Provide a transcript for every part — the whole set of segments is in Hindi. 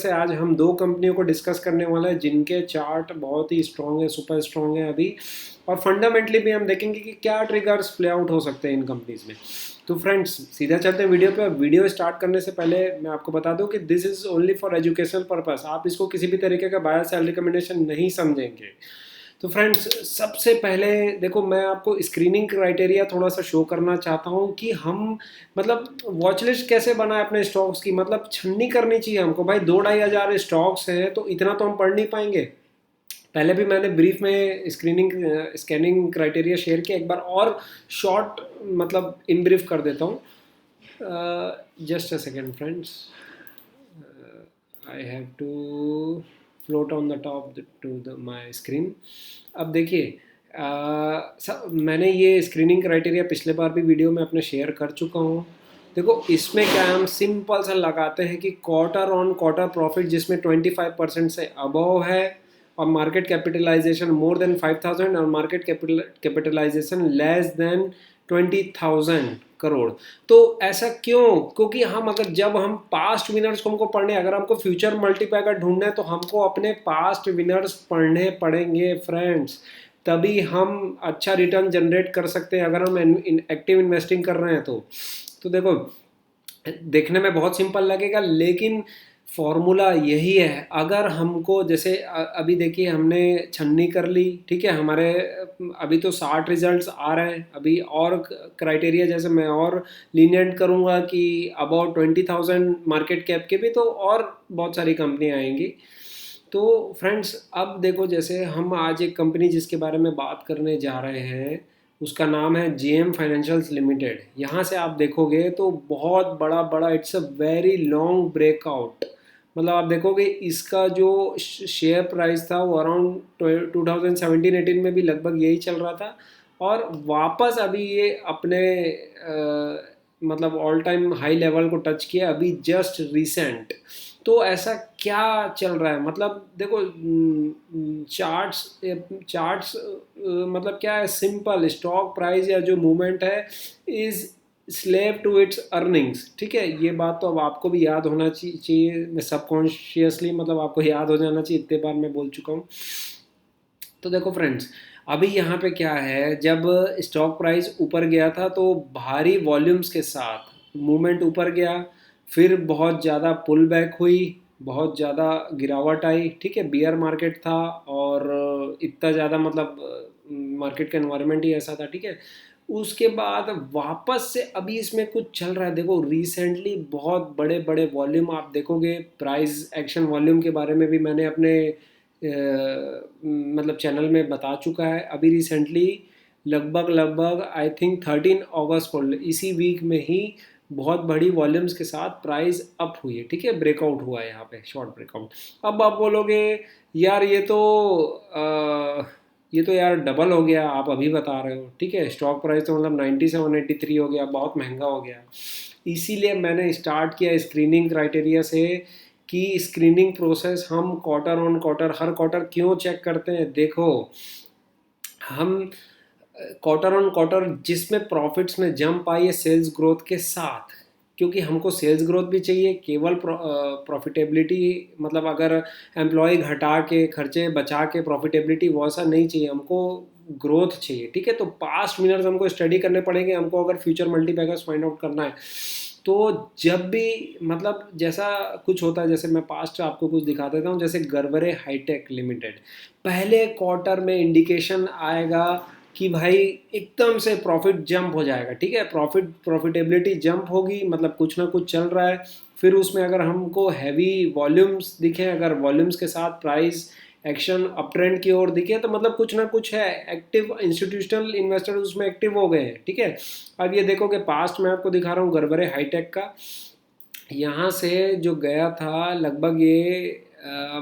से आज हम दो कंपनियों को डिस्कस करने वाले हैं जिनके चार्ट बहुत ही स्ट्रॉन्ग है, सुपर स्ट्रॉन्ग है अभी। और फंडामेंटली भी हम देखेंगे कि क्या ट्रिगर्स प्ले आउट हो सकते हैं इन कंपनीज में। तो फ्रेंड्स सीधा चलते हैं वीडियो पे। वीडियो स्टार्ट करने से पहले मैं आपको बता दूं कि this is only for educational purpose. आप इसको किसी भी तरीके का बाय सेल रिकमेंडेशन नहीं समझेंगे। तो फ्रेंड्स सबसे पहले देखो, मैं आपको स्क्रीनिंग क्राइटेरिया थोड़ा सा शो करना चाहता हूँ कि हम मतलब वॉच लिस्ट कैसे बनाए अपने स्टॉक्स की। मतलब छन्नी करनी चाहिए हमको भाई। 2-2,500 स्टॉक्स हैं तो इतना तो हम पढ़ नहीं पाएंगे। पहले भी मैंने ब्रीफ में स्कैनिंग क्राइटेरिया शेयर किया, एक बार और शॉर्ट मतलब इन ब्रीफ कर देता हूँ। Just a second friends, I have to float on the top to the my screen. अब देखिए, मैंने ये स्क्रीनिंग क्राइटेरिया पिछले बार भी वीडियो में अपने शेयर कर चुका हूँ। देखो इसमें क्या है, हम सिंपल सा लगाते हैं कि क्वार्टर ऑन क्वार्टर प्रॉफिट जिसमें 25% से अबव है, और मार्केट कैपिटलाइजेशन मोर देन 5,000 और market capitalisation less than 20,000 crore. तो ऐसा क्यों? क्योंकि हम अगर जब हम पास्ट विनर्स को हमको पढ़ने, अगर हमको फ्यूचर मल्टीप्लायर ढूंढना है तो हमको अपने पास्ट विनर्स पढ़ने पड़ेंगे फ्रेंड्स। तभी हम अच्छा रिटर्न जनरेट कर सकते हैं अगर हम एक्टिव इन्वेस्टिंग कर रहे हैं तो देखो, देखने में बहुत सिंपल लगेगा लेकिन फॉर्मूला यही है। अगर हमको जैसे अभी देखिए हमने छन्नी कर ली, ठीक है, हमारे अभी तो 60 रिजल्ट्स आ रहे हैं अभी। और क्राइटेरिया जैसे मैं और लीनियंट करूँगा कि अबाउट 20,000 मार्केट कैप के भी तो और बहुत सारी कंपनियाँ आएंगी। तो फ्रेंड्स अब देखो, जैसे हम आज एक कंपनी जिसके बारे में बात करने जा रहे हैं उसका नाम है जेएम फाइनेंशियल्स लिमिटेड। यहाँ से आप देखोगे तो बहुत बड़ा बड़ा it's a very long breakout. मतलब आप देखोगे इसका जो शेयर प्राइस था वो अराउंड 2017-18 में भी लगभग यही चल रहा था, और वापस अभी ये अपने मतलब ऑल टाइम हाई लेवल को टच किया अभी जस्ट रिसेंट। तो ऐसा क्या चल रहा है? मतलब देखो, चार्ट्स चार्ट्स मतलब क्या है, सिंपल स्टॉक प्राइस या जो मूवमेंट है is slave to its earnings. ठीक है, ये बात तो अब आपको भी याद होना चाहिए। मैं सबकॉन्शियसली मतलब आपको याद हो जाना चाहिए, इतने बार मैं बोल चुका हूँ। तो देखो फ्रेंड्स, अभी यहाँ पे क्या है, जब स्टॉक प्राइस ऊपर गया था तो भारी वॉल्यूम्स के साथ मूवमेंट ऊपर गया, फिर बहुत ज़्यादा पुल बैक हुई, बहुत ज़्यादा गिरावट आई। ठीक है, बियर मार्केट था और इतना ज़्यादा मतलब मार्केट का एनवायरनमेंट ही ऐसा था। ठीक है, उसके बाद वापस से अभी इसमें कुछ चल रहा है। देखो रिसेंटली बहुत बड़े बड़े वॉल्यूम आप देखोगे। प्राइस एक्शन वॉल्यूम के बारे में भी मैंने अपने मतलब चैनल में बता चुका है। अभी रिसेंटली लगभग लगभग आई थिंक 13 अगस्त को इसी वीक में ही बहुत बड़ी वॉल्यूम्स के साथ प्राइस अप हुई है। ठीक है, ब्रेकआउट हुआ है यहाँ पे, शॉर्ट ब्रेकआउट। अब आप बोलोगे यार ये तो यार डबल हो गया, आप अभी बता रहे हो। ठीक है, स्टॉक प्राइस तो मतलब 90 से 183 हो गया, बहुत महंगा हो गया। इसीलिए मैंने स्टार्ट किया स्क्रीनिंग क्राइटेरिया से कि स्क्रीनिंग प्रोसेस हम quarter on quarter her quarter क्यों चेक करते हैं। देखो हम क्वार्टर ऑन क्वार्टर जिसमें प्रॉफिट्स में जंप आई है सेल्स ग्रोथ के साथ, क्योंकि हमको सेल्स ग्रोथ भी चाहिए। केवल प्रॉफिटेबिलिटी मतलब अगर एम्प्लॉय घटा के खर्चे बचा के प्रॉफिटेबिलिटी वो ऐसा नहीं चाहिए, हमको ग्रोथ चाहिए। ठीक है, तो पास्ट विनर्स हमको स्टडी करने पड़ेंगे हमको अगर फ्यूचर मल्टीपैकर्स फाइंड आउट करना है। तो जब भी मतलब जैसा कुछ होता है, जैसे मैं पास्ट आपको कुछ दिखा देता हूँ, जैसे गरवरे हाईटेक लिमिटेड, पहले क्वार्टर में इंडिकेशन आएगा कि भाई एकदम से प्रॉफिट जंप हो जाएगा। ठीक है, प्रॉफिटेबिलिटी जंप होगी, मतलब कुछ ना कुछ चल रहा है। फिर उसमें अगर हमको हैवी वॉल्यूम्स दिखे, अगर वॉल्यूम्स के साथ प्राइस एक्शन अप ट्रेंड की ओर दिखे, तो मतलब कुछ ना कुछ है, एक्टिव इंस्टीट्यूशनल इन्वेस्टर उसमें एक्टिव हो गए हैं। ठीक है, अब ये देखो कि पास्ट में आपको दिखा रहा हूँ गरबरे हाईटेक का, यहाँ से जो गया था लगभग ये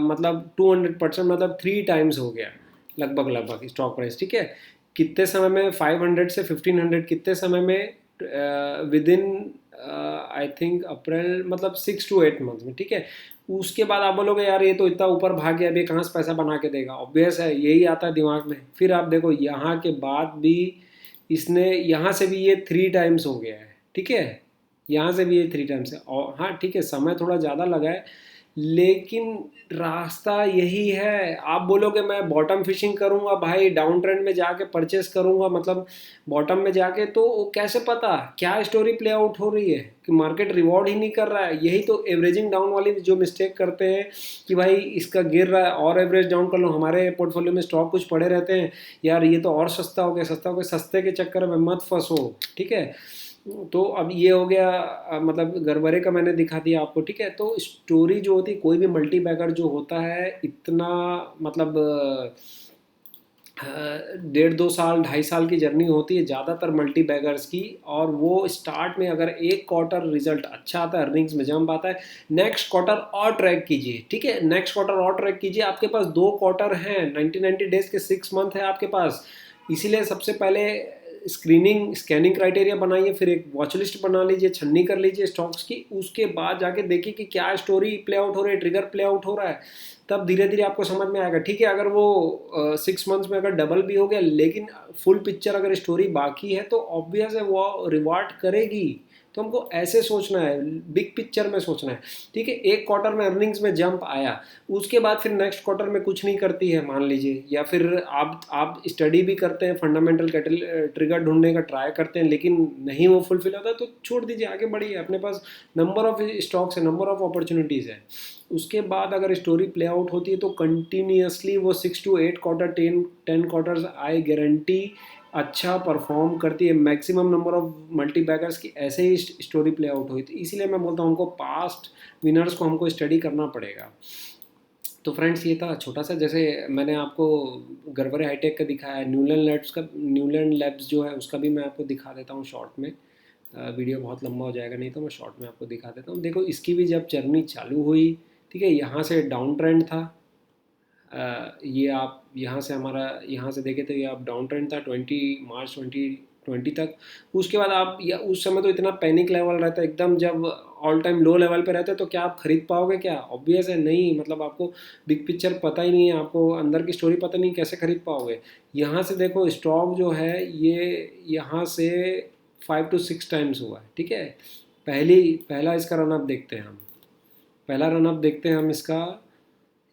मतलब 200% मतलब 3 टाइम्स हो गया लगभग लगभग स्टॉक प्राइस। ठीक है, कितने समय में 500 से 1500, कितने समय में with in I think April, मतलब 6 to 8 मंथ में। ठीक है, उसके बाद आप बोलोगे यार ये तो इतना ऊपर भाग गया, अभी कहाँ से पैसा बना के देगा। ऑब्वियस है, यही आता है दिमाग में। फिर आप देखो यहाँ के बाद भी इसने यहाँ से भी ये 3 टाइम्स हो गया है। ठीक है, यहाँ से भी ये 3 टाइम्स है। और हाँ ठीक है, समय थोड़ा ज़्यादा लगा है लेकिन रास्ता यही है। आप बोलोगे मैं बॉटम फिशिंग करूंगा भाई, डाउन ट्रेंड में जाके परचेस करूंगा, मतलब बॉटम में जाके, तो वो कैसे पता क्या स्टोरी प्ले आउट हो रही है कि मार्केट रिवॉर्ड ही नहीं कर रहा है। यही तो एवरेजिंग डाउन वाली जो मिस्टेक करते हैं कि भाई इसका गिर रहा है और एवरेज डाउन कर लो। हमारे पोर्टफोलियो में स्टॉक कुछ पड़े रहते हैं, यार ये तो और सस्ता हो गया, सस्ता हो गया, सस्ते के चक्कर में मत फंसो, ठीक है। तो अब ये हो गया, मतलब गरबरे का मैंने दिखा दिया आपको, ठीक है। तो स्टोरी जो होती है, कोई भी मल्टी बैगर जो होता है इतना, मतलब 1.5 2 साल 2.5 साल की जर्नी होती है ज़्यादातर मल्टी बैगर्स की। और वो स्टार्ट में अगर एक क्वार्टर रिजल्ट अच्छा आता है, अर्निंग्स में जंप आता है, नेक्स्ट क्वार्टर और ट्रैक कीजिए, ठीक है, नेक्स्ट क्वार्टर और ट्रैक कीजिए। आपके पास 2 क्वार्टर हैं, 90 डेज के 6 मंथ है आपके पास। इसीलिए सबसे पहले स्कैनिंग क्राइटेरिया बनाइए, फिर एक वॉच लिस्ट बना लीजिए, छन्नी कर लीजिए स्टॉक्स की, उसके बाद जाके देखिए कि क्या स्टोरी प्ले आउट हो रही है, ट्रिगर प्ले आउट हो रहा है। तब धीरे धीरे आपको समझ में आएगा, ठीक है। अगर वो 6 मंथ्स में अगर डबल भी हो गया, लेकिन फुल पिक्चर अगर स्टोरी बाकी है, तो ऑब्वियस है वो रिवार्ड करेगी। तो हमको ऐसे सोचना है, बिग पिक्चर में सोचना है, ठीक है। एक क्वार्टर में अर्निंग्स में जंप आया, उसके बाद फिर नेक्स्ट क्वार्टर में कुछ नहीं करती है मान लीजिए, या फिर आप स्टडी भी करते हैं, फंडामेंटल ट्रिगर ढूंढने का ट्राई करते हैं, लेकिन नहीं वो फुलफिल होता, तो छोड़ दीजिए, आगे बढ़िए। अपने पास नंबर ऑफ स्टॉक्स है, नंबर ऑफ अपॉर्चुनिटीज़ है। उसके बाद अगर स्टोरी प्ले आउट होती है तो कंटिन्यूसली वो 6 to 8 quarter, 10 quarters, I guarantee अच्छा परफॉर्म करती है। Maximum number of multi beggars की ऐसे ही स्टोरी प्ले आउट हुई थी। इसीलिए मैं बोलता हूँ हमको पास्ट विनर्स को हमको स्टडी करना पड़ेगा। तो फ्रेंड्स ये था छोटा सा, जैसे मैंने आपको गरवरे हाईटेक का दिखाया, न्यूलैंड लैब्स जो है उसका भी मैं आपको दिखा देता हूँ शॉर्ट में। वीडियो बहुत लंबा हो जाएगा, नहीं तो मैं शॉर्ट में आपको दिखा देता हूँ। देखो इसकी भी जब जर्नी चालू हुई, ठीक है, यहाँ से डाउन ट्रेंड था। ये आप यहाँ से हमारा यहाँ से देखें तो ये आप डाउन ट्रेंड था 20 मार्च 2020 तक। उसके बाद आप, या उस समय तो इतना पैनिक लेवल रहता है एकदम, जब ऑल टाइम लो लेवल पे रहते हैं, तो क्या आप खरीद पाओगे? क्या ऑब्वियस है नहीं, मतलब आपको बिग पिक्चर पता ही नहीं है, आपको अंदर की स्टोरी पता नहीं, कैसे खरीद पाओगे। यहाँ से देखो स्टॉक जो है ये यहाँ से 5 to 6 टाइम्स हुआ है, ठीक है। पहला इसका रनअप देखते हैं हम, पहला रनअप देखते हैं हम इसका।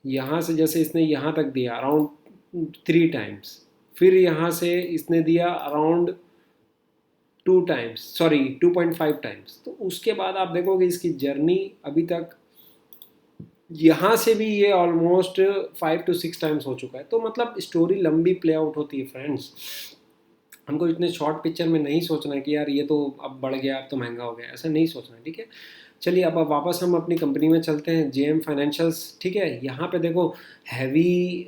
यहाँ से जैसे इसने यहाँ तक दिया अराउंड 3 टाइम्स, फिर यहाँ से इसने दिया अराउंड 2 टाइम्स, सॉरी 2.5 टाइम्स। तो उसके बाद आप देखोगे इसकी जर्नी अभी तक यहाँ से भी ये ऑलमोस्ट 5 to 6 टाइम्स हो चुका है। तो मतलब स्टोरी लंबी प्ले आउट होती है फ्रेंड्स। हमको इतने शॉर्ट पिक्चर में नहीं सोचना है कि यार ये तो अब बढ़ गया, अब तो महंगा हो गया, ऐसा नहीं सोचना है, ठीक है। चलिए अब वापस हम अपनी कंपनी में चलते हैं, जेएम फाइनेंशियल्स, ठीक है। यहाँ पे देखो हैवी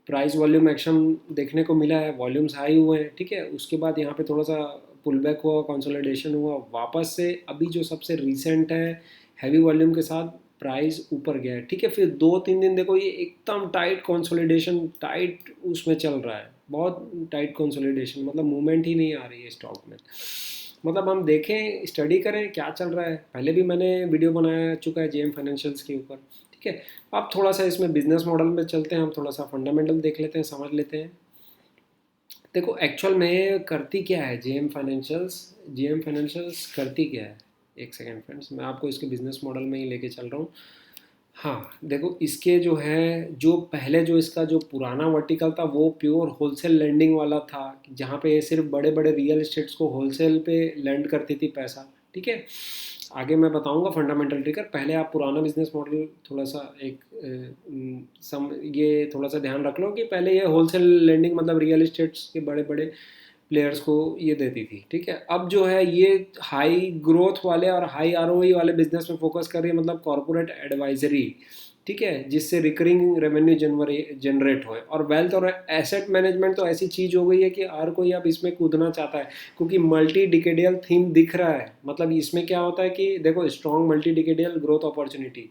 प्राइस वॉल्यूम एक्शन देखने को मिला है, वॉल्यूम्स हाई हुए हैं, ठीक है। उसके बाद यहाँ पे थोड़ा सा पुल बैक हुआ, कंसोलिडेशन हुआ, वापस से अभी जो सबसे रिसेंट है हैवी वॉल्यूम के साथ प्राइस ऊपर गया है, ठीक है। फिर 2 3 दिन देखो ये एकदम टाइट कंसोलिडेशन, टाइट उसमें चल रहा है, बहुत टाइट कंसोलिडेशन, मतलब मूवमेंट ही नहीं आ रही है स्टॉक में। मतलब हम देखें, स्टडी करें क्या चल रहा है। पहले भी मैंने वीडियो बनाया चुका है जेएम फाइनेंशियल्स के ऊपर, ठीक है। अब थोड़ा सा इसमें बिजनेस मॉडल में चलते हैं, हम थोड़ा सा फंडामेंटल देख लेते हैं, समझ लेते हैं। देखो एक्चुअल में करती क्या है जेएम फाइनेंशियल्स करती क्या है। एक सेकेंड फ्रेंड्स, मैं आपको इसके बिजनेस मॉडल में ही लेके चल रहा हूँ। हाँ देखो इसके जो है, जो पहले जो इसका जो पुराना वर्टिकल था वो प्योर होलसेल लैंडिंग वाला था, जहाँ पे ये सिर्फ बड़े बड़े रियल इस्टेट्स को होलसेल पे लैंड करती थी पैसा, ठीक है। आगे मैं बताऊंगा फंडामेंटल ट्रिगर, पहले आप पुराना बिजनेस मॉडल थोड़ा सा एक ये थोड़ा सा ध्यान रख लो कि पहले ये होलसेल लैंडिंग मतलब रियल इस्टेट्स के बड़े बड़े प्लेयर्स को ये देती थी, ठीक है। अब जो है ये हाई ग्रोथ वाले और हाई आरओई वाले बिजनेस में फोकस कर रही है, मतलब कॉर्पोरेट एडवाइजरी, ठीक है, जिससे रिकरिंग रेवेन्यू जनरेट हो। और वेल्थ और एसेट मैनेजमेंट तो ऐसी चीज़ हो गई है कि हर कोई अब इसमें कूदना चाहता है, क्योंकि मल्टी डिकेडियल थीम दिख रहा है। मतलब इसमें क्या होता है कि देखो स्ट्रॉन्ग मल्टी डिकेडियल ग्रोथ अपॉर्चुनिटी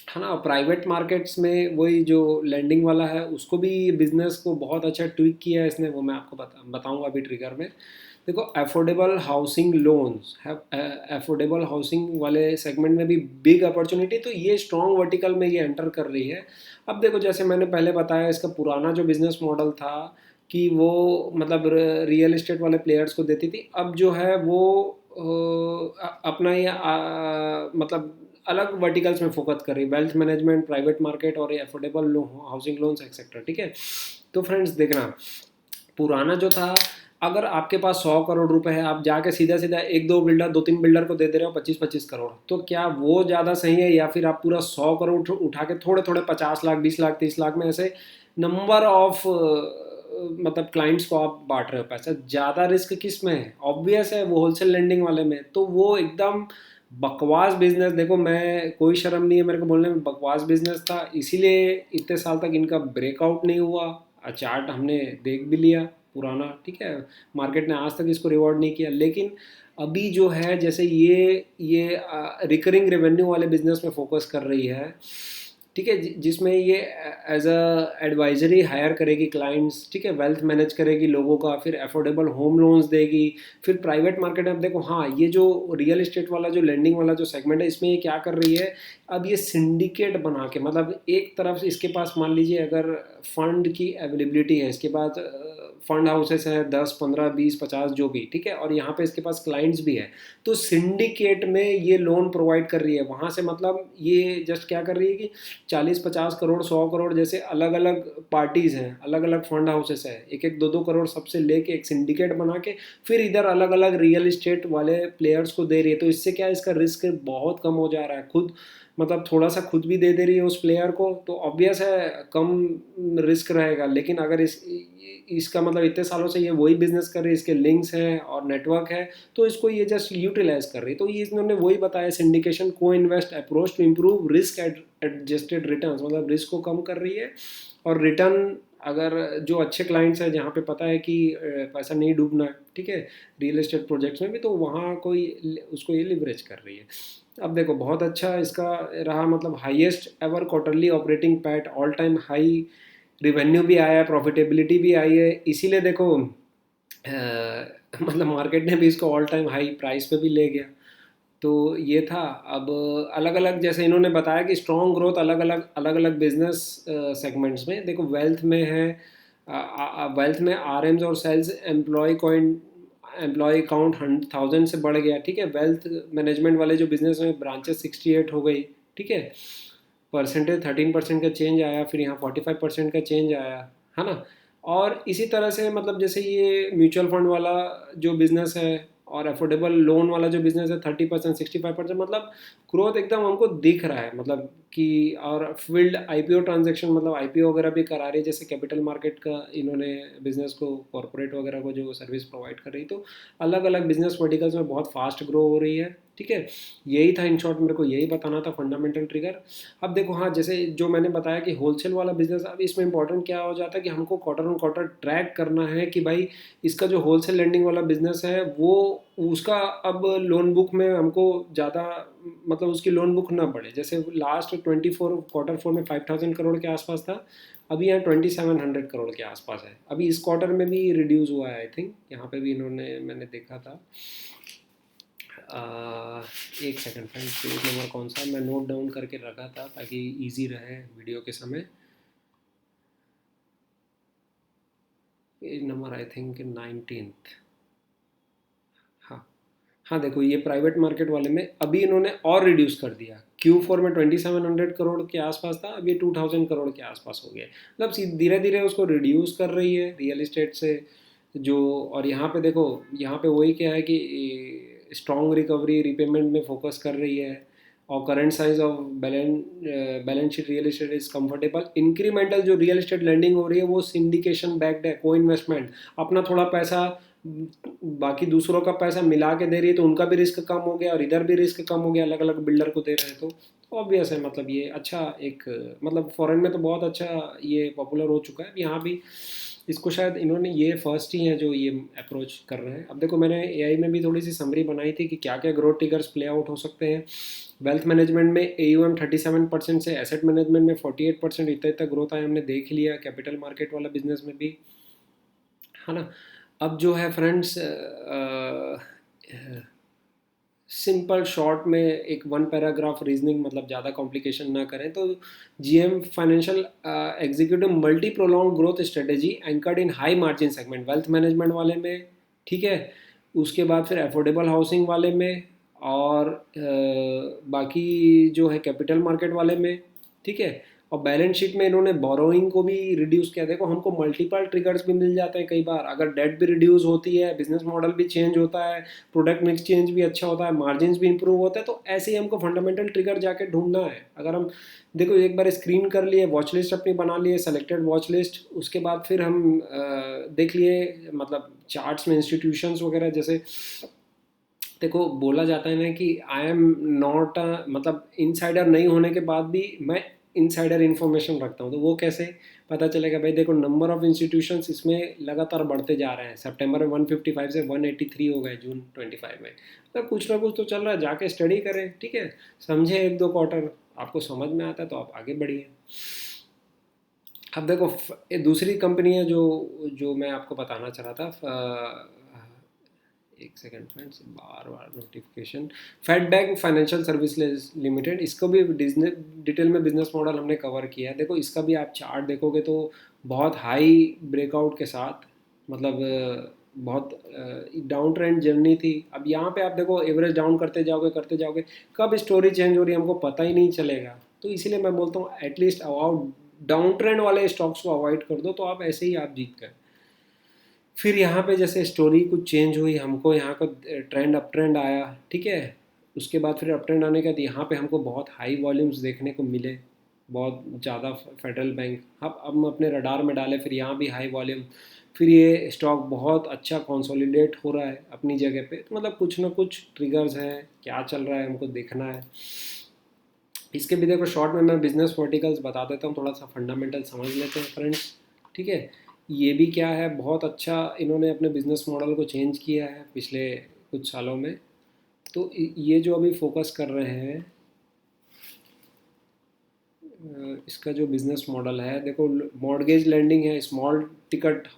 है ना। प्राइवेट मार्केट्स में वही जो लैंडिंग वाला है उसको भी बिजनेस को बहुत अच्छा ट्विक किया है इसने, वो मैं आपको बताऊंगा अभी ट्रिगर में। देखो अफोर्डेबल हाउसिंग लोन्स है, अफोर्डेबल हाउसिंग वाले सेगमेंट में भी बिग अपॉर्चुनिटी, तो ये स्ट्रॉन्ग वर्टिकल में ये एंटर कर रही है। अब देखो जैसे मैंने पहले बताया, इसका पुराना जो बिजनेस मॉडल था कि वो मतलब रियल इस्टेट वाले प्लेयर्स को देती थी, अब जो है वो अपना ये मतलब अलग वर्टिकल्स में फोकस कर रही है, वेल्थ मैनेजमेंट, प्राइवेट मार्केट और एफोर्डेबल हाउसिंग लोन्स एक्सेट्रा। ठीक है, तो फ्रेंड्स देखना, पुराना जो था, अगर आपके पास 100 करोड़ रुपए है, आप जाके सीधा सीधा एक दो बिल्डर, दो तीन बिल्डर को दे दे रहे हो 25-25 करोड़, तो क्या वो ज़्यादा सही है, या फिर आप पूरा 100 करोड़ उठा के थोड़े थोड़े 50 लाख, 20 लाख, 30 लाख में ऐसे नंबर ऑफ मतलब क्लाइंट्स को आप बांट रहे हो पैसा, ज़्यादा रिस्क किस में है? ऑब्वियस है वो होलसेल लेंडिंग वाले में। तो वो एकदम बकवास बिजनेस, देखो मैं कोई शर्म नहीं है मेरे को बोलने में, बकवास बिजनेस था, इसीलिए इतने साल तक इनका ब्रेकआउट नहीं हुआ। चार्ट हमने देख भी लिया पुराना, ठीक है, मार्केट ने आज तक इसको रिवॉर्ड नहीं किया। लेकिन अभी जो है, जैसे ये रिकरिंग रेवेन्यू वाले बिजनेस में फोकस कर रही है, ठीक है, जिसमें ये एज अ एडवाइजरी हायर करेगी क्लाइंट्स, ठीक है, वेल्थ मैनेज करेगी लोगों का, फिर अफोर्डेबल होम लोन्स देगी, फिर प्राइवेट मार्केट में। अब देखो हाँ, ये जो रियल इस्टेट वाला जो लेंडिंग वाला जो सेगमेंट है, इसमें ये क्या कर रही है, अब ये सिंडिकेट बना के, मतलब एक तरफ से इसके पास मान लीजिए अगर फंड की अवेलेबिलिटी है, इसके पास फंड हाउसेस हैं 10, 15, 20, 50 जो भी, ठीक है, और यहाँ पे इसके पास क्लाइंट्स भी है, तो सिंडिकेट में ये लोन प्रोवाइड कर रही है वहाँ से। मतलब ये जस्ट क्या कर रही है कि 40-50 करोड़, 100 करोड़ जैसे अलग अलग पार्टीज़ हैं, अलग अलग फंड हाउसेस हैं, एक एक 2-2 करोड़ सबसे लेके एक सिंडिकेट बना के फिर इधर अलग अलग रियल इस्टेट वाले प्लेयर्स को दे रही है। तो इससे क्या है, इसका रिस्क बहुत कम हो जा रहा है, खुद मतलब थोड़ा सा खुद भी दे रही है उस प्लेयर को, तो ऑब्वियस है कम रिस्क रहेगा। लेकिन अगर इसका मतलब इतने सालों से ये वही बिजनेस कर रही है, इसके लिंक्स हैं और नेटवर्क है, तो इसको ये जस्ट यूटिलाइज कर रही है। तो ये इन्होंने वही बताया, सिंडिकेशन को invest approach to improve risk adjusted returns, मतलब रिस्क को कम कर रही है और रिटर्न, अगर जो अच्छे क्लाइंट्स हैं जहाँ पे पता है कि पैसा नहीं डूबना है, ठीक है, रियल एस्टेट प्रोजेक्ट्स में भी, तो वहाँ कोई उसको ये लिवरेज कर रही है। अब देखो बहुत अच्छा इसका रहा, मतलब highest ever quarterly operating PAT, all time high revenue भी आया है, प्रॉफिटेबिलिटी भी आई है, इसीलिए देखो मतलब मार्केट ने भी इसको ऑल टाइम हाई प्राइस पे भी ले गया। तो ये था। अब अलग अलग जैसे इन्होंने बताया कि स्ट्रॉन्ग ग्रोथ अलग अलग बिजनेस सेगमेंट्स में, देखो वेल्थ में है, वेल्थ में आरएम्स और सेल्स एम्प्लॉय काउंट 1000 से बढ़ गया, ठीक है। वेल्थ मैनेजमेंट वाले जो बिजनेस में ब्रांचेस 68 हो गई, ठीक है, परसेंटेज 13% का चेंज आया, फिर यहाँ 45% का चेंज आया, है ना। और इसी तरह से मतलब जैसे ये म्यूचुअल फंड वाला जो बिज़नेस है और अफोर्डेबल लोन वाला जो बिज़नेस है 30%, 65%, मतलब ग्रोथ एकदम हमको दिख रहा है, मतलब कि। और फील्ड आईपीओ ट्रांजैक्शन, मतलब आईपीओ वगैरह भी करा रही है, जैसे कैपिटल मार्केट का इन्होंने बिजनेस को, कॉरपोरेट वगैरह को जो सर्विस प्रोवाइड कर रही, तो अलग अलग बिजनेस वर्टिकल्स में बहुत फास्ट ग्रो हो रही है, ठीक है। यही था इन शॉर्ट, मेरे को यही बताना था फंडामेंटल ट्रिगर। अब देखो हाँ, जैसे जो मैंने बताया कि होलसेल वाला बिजनेस, अब इसमें इंपॉर्टेंट क्या हो जाता है कि हमको क्वार्टर ऑन क्वार्टर ट्रैक करना है कि भाई इसका जो होलसेल लेंडिंग वाला बिजनेस है वो, उसका अब लोन बुक में हमको ज़्यादा, मतलब उसकी लोन बुक ना बढ़े। जैसे लास्ट 24 क्वार्टर 4 में 5000 करोड़ के आसपास था, अभी यहाँ 2700 करोड़ के आसपास है। अभी इस क्वार्टर में भी रिड्यूस हुआ है, आई थिंक यहाँ पे भी इन्होंने, मैंने देखा था। एक सेकंड फ्रेंड, पेज नंबर कौन सा, मैं नोट डाउन करके रखा था ताकि इजी रहे वीडियो के समय। Page number I think 19th। हाँ, हाँ देखो ये प्राइवेट मार्केट वाले में अभी इन्होंने और रिड्यूस कर दिया। Q4 में 2700 करोड़ के आसपास था, अभी 2000 करोड़ के आसपास हो गया। मतलब धीरे धीरे उसको रिड्यूस कर रही है रियल इस्टेट से जो। और यहाँ पे देखो, यहाँ पे वही क्या है कि स्ट्रॉन्ग रिकवरी रिपेमेंट में फोकस कर रही है, और current size of balance sheet real estate is comfortable. Incremental जो रियल इस्टेट लैंडिंग हो रही है वो सिंडिकेशन बैक्ड है, को इन्वेस्टमेंट, अपना थोड़ा पैसा बाकी दूसरों का पैसा मिला के दे रही है, तो उनका भी रिस्क कम हो गया और इधर भी रिस्क कम हो गया, अलग अलग बिल्डर को दे रहे हैं। तो ऑब्वियस है, मतलब ये अच्छा एक, मतलब फॉरेन में तो बहुत अच्छा ये पॉपुलर हो चुका है, यहाँ भी इसको शायद इन्होंने, ये फर्स्ट ही है जो ये अप्रोच कर रहे हैं। अब देखो मैंने एआई में भी थोड़ी सी समरी बनाई थी कि क्या क्या ग्रोथ ट्रिगर्स प्ले आउट हो सकते हैं। वेल्थ मैनेजमेंट में AUM 37% से, एसेट मैनेजमेंट में 48%, इतना इतना ग्रोथ आया, हमने देख लिया। कैपिटल मार्केट वाला बिजनेस में भी, है ना। अब जो है फ्रेंड्स, सिंपल शॉर्ट में एक वन पैराग्राफ रीजनिंग, मतलब ज़्यादा कॉम्प्लिकेशन ना करें तो, GM financial executive multi prolong growth strategy anchored इन high margin segment, wealth management वाले में, ठीक है। उसके बाद फिर अफोर्डेबल हाउसिंग वाले में, और बाकी जो है कैपिटल मार्केट वाले में, ठीक है। और बैलेंस शीट में इन्होंने बोरोइंग को भी रिड्यूस किया। देखो हमको मल्टीपल ट्रिगर्स भी मिल जाते हैं कई बार, अगर डेट भी रिड्यूस होती है, बिजनेस मॉडल भी चेंज होता है, प्रोडक्ट मिक्स चेंज भी अच्छा होता है, मार्जिन भी इंप्रूव होता है, तो ऐसे ही हमको फंडामेंटल ट्रिगर जाके ढूंढना है। अगर हम देखो एक बार स्क्रीन कर लिए, वॉच लिस्ट अपनी बना लिए, सेलेक्टेड वॉच लिस्ट, उसके बाद फिर हम देख लिए मतलब चार्ट्स में इंस्टीट्यूशंस वगैरह, जैसे देखो बोला जाता है ना कि आई एम नॉट मतलब इनसाइडर नहीं होने के बाद भी मैं इनसाइडर इन्फॉर्मेशन रखता हूँ। तो वो कैसे पता चलेगा भाई? देखो नंबर ऑफ इंस्टीट्यूशंस इसमें लगातार बढ़ते जा रहे हैं। सितंबर में 155 से 183 हो गए जून 25 में। तो कुछ ना कुछ तो चल रहा है, जाके स्टडी करें, ठीक है। समझे एक दो क्वार्टर, आपको समझ में आता है तो आप आगे बढ़िए। अब देखो ये दूसरी कंपनी है जो जो मैं आपको बताना चाह रहा था। एक सेकंड फ्रेंड्स, बार बार notification. Fed bank financial service limited, इसको भी डिटेल में बिजनेस मॉडल हमने कवर किया है। देखो इसका भी आप चार्ट देखोगे तो बहुत हाई ब्रेकआउट के साथ, मतलब बहुत डाउन ट्रेंड जर्नी थी। अब यहाँ पे आप देखो एवरेज डाउन करते जाओगे, कब स्टोरी चेंज हो रही है हमको पता ही नहीं चलेगा। तो इसीलिए मैं बोलता हूँ एटलीस्ट अवॉइड डाउन ट्रेंड वाले स्टॉक्स को अवॉइड कर दो, तो आप ऐसे ही आप जीत गए। फिर यहाँ पे जैसे स्टोरी कुछ चेंज हुई, हमको यहाँ का ट्रेंड अप ट्रेंड आया, ठीक है। उसके बाद फिर अप ट्रेंड आने के बाद यहाँ पे हमको बहुत हाई वॉल्यूम्स देखने को मिले, बहुत ज़्यादा। फेडरल बैंक अब हम अपने रडार में डाले, फिर यहाँ भी हाई वॉल्यूम। फिर ये स्टॉक बहुत अच्छा कंसोलिडेट हो रहा है अपनी जगह पे। तो मतलब कुछ ना कुछ ट्रिगर्स हैं, क्या चल रहा है हमको देखना है। इसके भी देखो शॉर्ट में मैं बिजनेस वर्टिकल्स बता देता हूँ, थोड़ा सा फंडामेंटल समझ लेते हैं फ्रेंड्स, ठीक है। ये भी क्या है, बहुत अच्छा इन्होंने अपने बिजनेस मॉडल को चेंज किया है पिछले कुछ सालों में। तो ये जो अभी फोकस कर रहे हैं, इसका जो बिजनेस मॉडल है देखो, मॉर्गेज लेंडिंग है, स्मॉल टिकट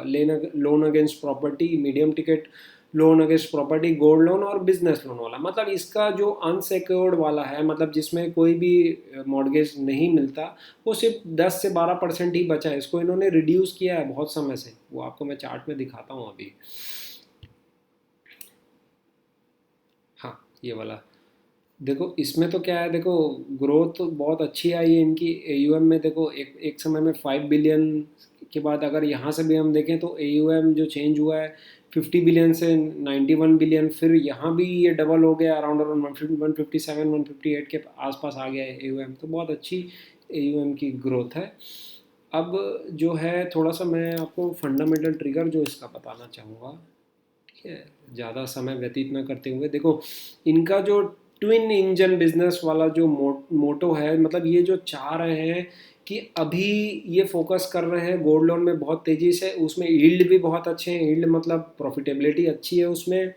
लेना loan against property, medium ticket loan against property, gold loan और बिजनेस लोन वाला। मतलब इसका जो अनसेक्योर्ड वाला है, मतलब जिसमें कोई भी मॉर्गेज नहीं मिलता, वो सिर्फ 10 से 12% ही बचा है। इसको इन्होंने रिड्यूस किया है बहुत समय से, वो आपको मैं चार्ट में दिखाता हूँ अभी। हाँ ये वाला देखो, इसमें तो क्या है, देखो ग्रोथ तो बहुत अच्छी आई है इनकी एयूएम में। देखो एक एक समय में 5 बिलियन के बाद अगर यहाँ से भी हम देखें तो एयूएम जो चेंज हुआ है 50 बिलियन से 91 बिलियन, फिर यहाँ भी ये डबल हो गया, अराउंड अराउंड 157 158 के आसपास आ गया है एयूएम। तो बहुत अच्छी एयूएम की ग्रोथ है। अब जो है थोड़ा सा मैं आपको फंडामेंटल ट्रिगर जो इसका बताना चाहूँगा, ठीक है, ज़्यादा समय व्यतीत न करते हुए। देखो इनका जो ट्विन इंजन बिजनेस वाला जो मोटो है, मतलब ये जो चाह रहे हैं कि अभी ये फोकस कर रहे हैं गोल्ड लोन में बहुत तेज़ी से, उसमें यील्ड भी बहुत अच्छे हैं, यील्ड मतलब प्रॉफिटेबिलिटी अच्छी है उसमें।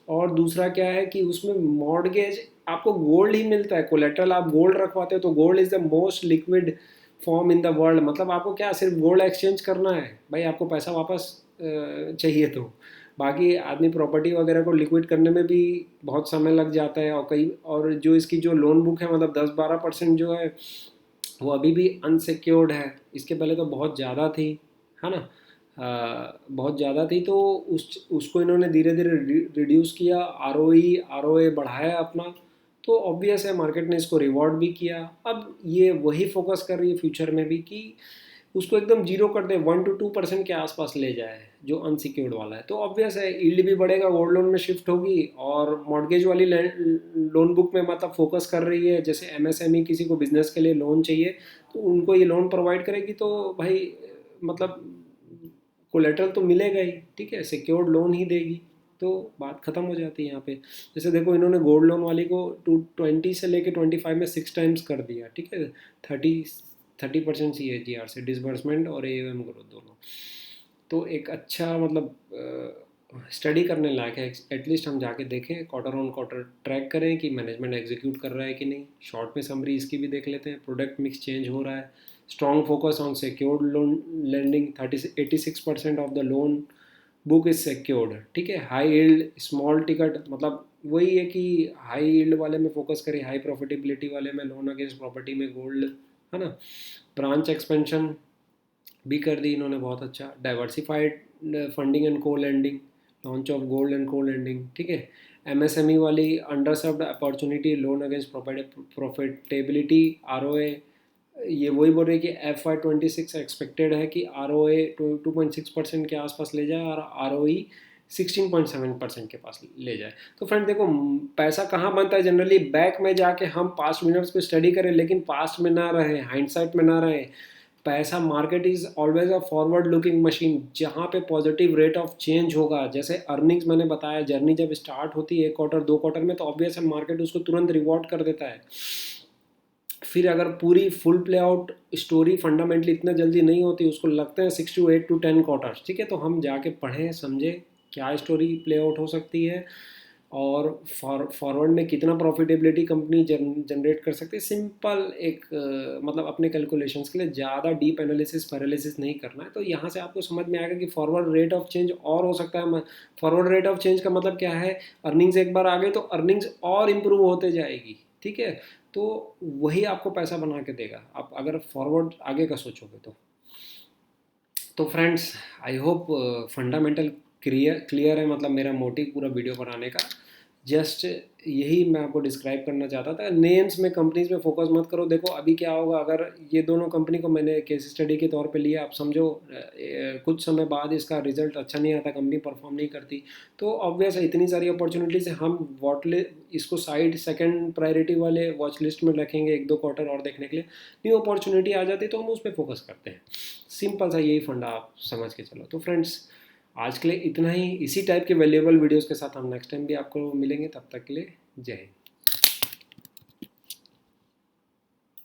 और दूसरा क्या है कि उसमें मॉर्गेज आपको गोल्ड ही मिलता है, कोलेट्रल आप गोल्ड रखवाते हो, तो gold is the most liquid form in the world. मतलब आपको क्या सिर्फ गोल्ड एक्सचेंज करना है भाई, आपको पैसा वापस चाहिए तो। बाकी आदमी प्रॉपर्टी वगैरह को लिक्विड करने में भी बहुत समय लग जाता है। और कई और जो इसकी जो लोन बुक है, मतलब 10-12% जो है वो अभी भी अनसिक्योर्ड है। इसके पहले तो बहुत ज़्यादा थी, है ना। बहुत ज़्यादा थी, तो उसको इन्होंने धीरे धीरे रिड्यूस किया, आरओए बढ़ाया अपना। तो ऑब्वियस है मार्केट ने इसको रिवॉर्ड भी किया। अब ये वही फोकस कर रही है फ्यूचर में भी कि उसको एकदम जीरो कर दे, 1 to 2% के आसपास ले जाए जो अनसिक्योर्ड वाला है। तो ऑब्वियस है ईल्ड भी बढ़ेगा, गोल्ड लोन में शिफ्ट होगी, और मॉर्गेज वाली लोन बुक में मतलब फोकस कर रही है। जैसे एमएसएमई किसी को बिजनेस के लिए लोन चाहिए तो उनको ये लोन प्रोवाइड करेगी, तो भाई मतलब कोलेटरल तो मिलेगा ही, ठीक है, सिक्योर्ड लोन ही देगी। तो बात खत्म हो जाती है यहाँ पे। जैसे देखो इन्होंने गोल्ड लोन वाली को 20 से लेके 25 में 6 टाइम्स कर दिया, ठीक है। 30% CAGR से डिसबर्समेंट और AUM ग्रोथ दोनों। तो एक अच्छा मतलब स्टडी करने लायक है। एटलीस्ट हम जाके देखें, क्वार्टर ऑन क्वार्टर ट्रैक करें कि मैनेजमेंट एग्जीक्यूट कर रहा है कि नहीं। शॉर्ट में समरी इसकी भी देख लेते हैं। प्रोडक्ट मिक्स चेंज हो रहा है, strong focus on secured loan lending, 86% of the loan book is secured, ठीक है। हाई यील्ड स्मॉल टिकट, मतलब वही है कि हाई यील्ड वाले में फोकस करें, हाई प्रॉफिटेबिलिटी वाले में, लोन अगेंस्ट प्रॉपर्टी में गोल्ड, है ना। ब्रांच एक्सपेंशन भी कर दी इन्होंने बहुत अच्छा। डाइवर्सिफाइड फंडिंग एंड को lending, launch of gold and को लेंडिंग, ठीक है। MSME वाली under served opportunity, loan against profitability, ROA, ये वही बोल रही है कि FY26 एक्सपेक्टेड है कि ROA 2.6% के आसपास ले जाए और ROE 16.7% के पास ले जाए। तो फ्रेंड देखो, पैसा कहाँ बनता है जनरली, बैक में जाके हम पास्ट विनर्स पे स्टडी करें, लेकिन पास्ट में ना रहे, हाइंडसाइट में ना रहे। पैसा, market is always a forward looking machine, जहाँ पे पॉजिटिव रेट ऑफ चेंज होगा। जैसे अर्निंग्स मैंने बताया, जर्नी जब स्टार्ट होती है 1 क्वार्टर 2 क्वार्टर में, तो ऑब्वियस है मार्केट उसको तुरंत रिवॉर्ड कर देता है। फिर अगर पूरी full play out story fundamentally इतना जल्दी नहीं होती, उसको लगते हैं 6 to 8 to 10 क्वार्टर्स, ठीक है, तो हम जाके पढ़ें समझें क्या स्टोरी प्ले आउट हो सकती है और फॉरवर्ड में कितना प्रॉफिटेबिलिटी कंपनी जनरेट कर सकती है। सिंपल एक मतलब अपने कैलकुलेशंस के लिए ज़्यादा डीप एनालिसिस पैरालिसिस नहीं करना है। तो यहाँ से आपको समझ में आएगा कि फॉरवर्ड रेट ऑफ चेंज और हो सकता है। फॉरवर्ड रेट ऑफ चेंज का मतलब क्या है, अर्निंग्स एक बार आ गए तो अर्निंग्स और इम्प्रूव होते जाएगी, ठीक है, तो वही आपको पैसा बना के देगा, आप अगर फॉरवर्ड आगे का सोचोगे तो friends I hope fundamental clear है, मतलब मेरा मोटिव पूरा वीडियो बनाने का जस्ट यही मैं आपको डिस्क्राइब करना चाहता था। नेम्स में, कंपनीज में फोकस मत करो। देखो अभी क्या होगा, अगर ये दोनों कंपनी को मैंने केस स्टडी के तौर पे लिया, आप समझो कुछ समय बाद इसका रिजल्ट अच्छा नहीं आता, कंपनी परफॉर्म नहीं करती, तो ऑब्वियस है इतनी सारी अपॉर्चुनिटीज है, हम इसको साइड सेकंड प्रायोरिटी वाले वॉच लिस्ट में रखेंगे 1-2 क्वार्टर और देखने के लिए। न्यू अपॉर्चुनिटी आ जाती तो हम उस पर फोकस करते हैं। सिंपल सा यही फंडा आप समझ के चलो। तो फ्रेंड्स आज के लिए इतना ही। इसी टाइप के वैल्यूएबल वीडियोस के साथ हम नेक्स्ट टाइम भी आपको मिलेंगे। तब तक के लिए जय हिंद।